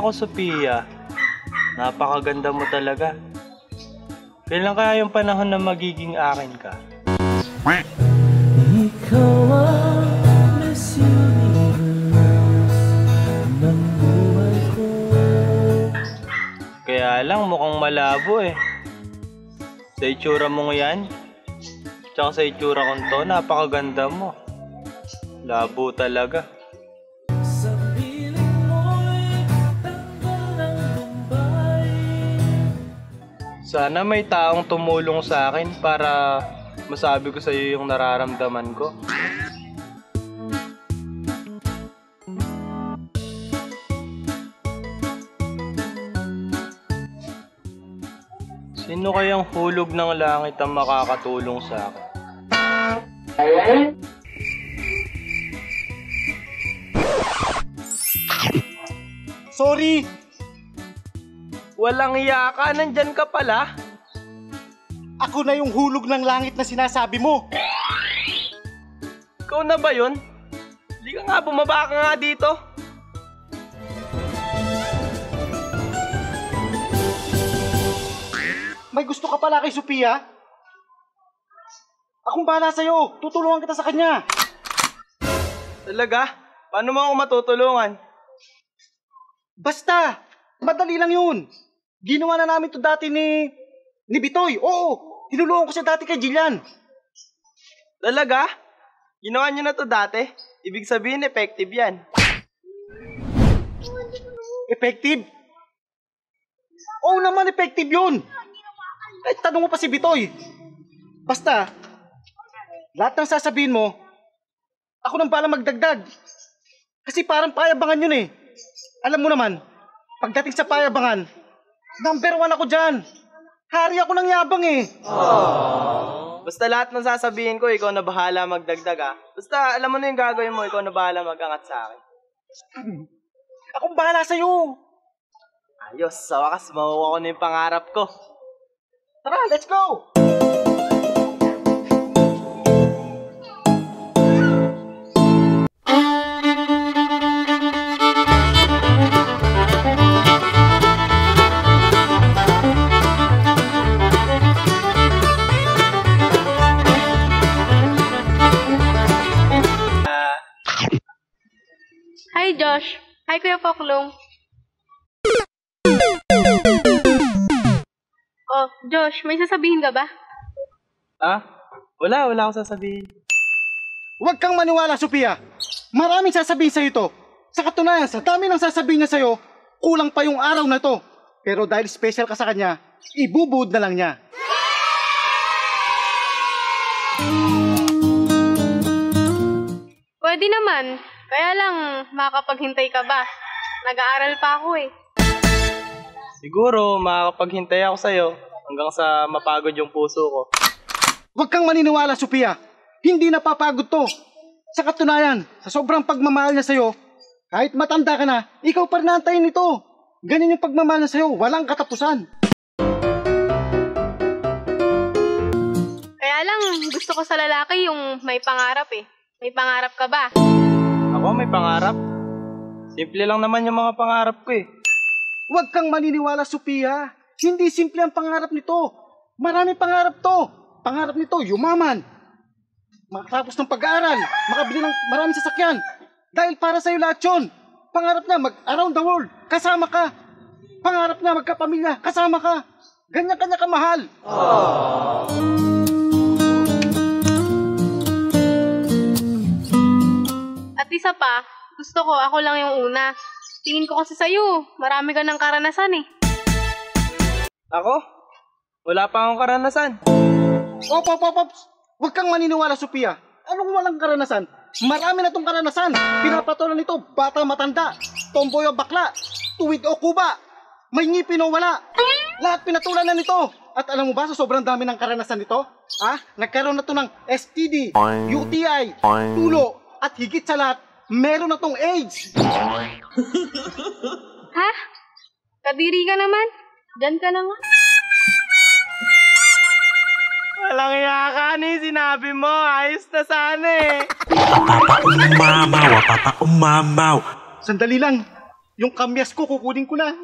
Naku, Sophia. Napakaganda mo talaga. Kailan kaya yung panahon na magiging akin ka? Ikaw ang Miss Universe ng buhay ko. Kaya lang mukhang malabo eh. Sa itsura mong yan, tsaka sa itsura kong to, napakaganda mo. Labo talaga. Sa piling mo'y tanggal ng Bombay. Sana may taong tumulong sa akin para masabi ko sa iyo yung nararamdaman ko. Sino kayang hulog ng langit ang makakatulong sa akin? Sorry! Walang iya ka, nandyan ka pala. Ako na yung hulog ng langit na sinasabi mo. Ikaw na ba yun? Hindi ka nga, bumaba ka nga dito. May gusto ka pala kay Sophia? Akong bahala sa'yo. Tutulungan kita sa kanya. Talaga? Paano mo ako matutulungan? Basta! Madali lang yun. Ginawa na namin to dati ni Bitoy. Oo, tinulungan ko siya dati kay Jillian. Talaga? Ginawa niyo na to dati? Ibig sabihin, effective yan. Effective? Oo naman, effective yun. Eh, tanong mo pa si Bitoy. Basta, lahat ng sasabihin mo, ako nang balang magdagdag. Kasi parang payabangan yun eh. Alam mo naman, pagdating sa payabangan, number 1 ako dyan. Hari ako ng yabang eh. Basta lahat ng sasabihin ko, ikaw na bahala magdagdag ah. Basta alam mo na yung gagawin mo, ikaw na bahala mag-angat sa akin. Akong bahala sa'yo. Ayos, sa wakas, makuha ko na yung pangarap ko. Tara, let's go! Hi, Josh. Hi, Kuya Poklong. Oh, Josh, may sasabihin ka ba? Ah? Wala akong sasabihin. Huwag kang maniwala, Sophia. Maraming sasabihin sa'yo to. Sa katunayan, sa dami ng sasabihin niya sa'yo, kulang pa yung araw na to. Pero dahil special ka sa kanya, ibubuod na lang niya. Pwede naman. Kaya lang, makakapaghintay ka ba? Nag-aaral pa ako eh. Siguro, makakapaghintay ako sa'yo hanggang sa mapagod yung puso ko. Huwag kang maniniwala, Sophia. Hindi napapagod to. Sa katunayan, sa sobrang pagmamahal niya sa'yo, kahit matanda ka na, ikaw pa rin naantayin nito. Ganyan yung pagmamahal niya sa'yo, walang katapusan. Kaya lang, gusto ko sa lalaki yung may pangarap eh. May pangarap ka ba? Ako may pangarap. Simple lang naman yung mga pangarap ko eh. Huwag kang maniniwala, Sophia. Hindi simple ang pangarap nito. Marami pangarap to. Pangarap nito, yumaman. Makatapos ng pag-aaral, makabili ng maraming sasakyan. Dahil para sa'yo lahat yun. Pangarap niya mag-around the world, kasama ka. Pangarap niya magkapamilya, kasama ka. Ganyan kanya kamahal. At isa pa, gusto ko ako lang yung una. Tingin ko kasi sa'yo, marami ka ng karanasan eh. Ako? Wala pa akong karanasan. Ops. Huwag kang maniniwala, Sophia. Anong walang karanasan? Marami na tong karanasan. Pinapatulan nito, bata matanda, tomboy o bakla, tuwid o kuba, may ngipin o wala. Lahat pinatulan na nito. At alam mo ba sa sobrang dami ng karanasan nito? Nagkaroon na to ng STD, UTI, tulo, at higit sa lahat, meron na tong AIDS. Ha? Kadiri ka naman? Diyan ka na nga. Walang iya ka, ano yung sinabi mo? Ayos na sana eh. Wapapa umamaw. Sandali lang. Yung kamyas ko, kukunin ko na.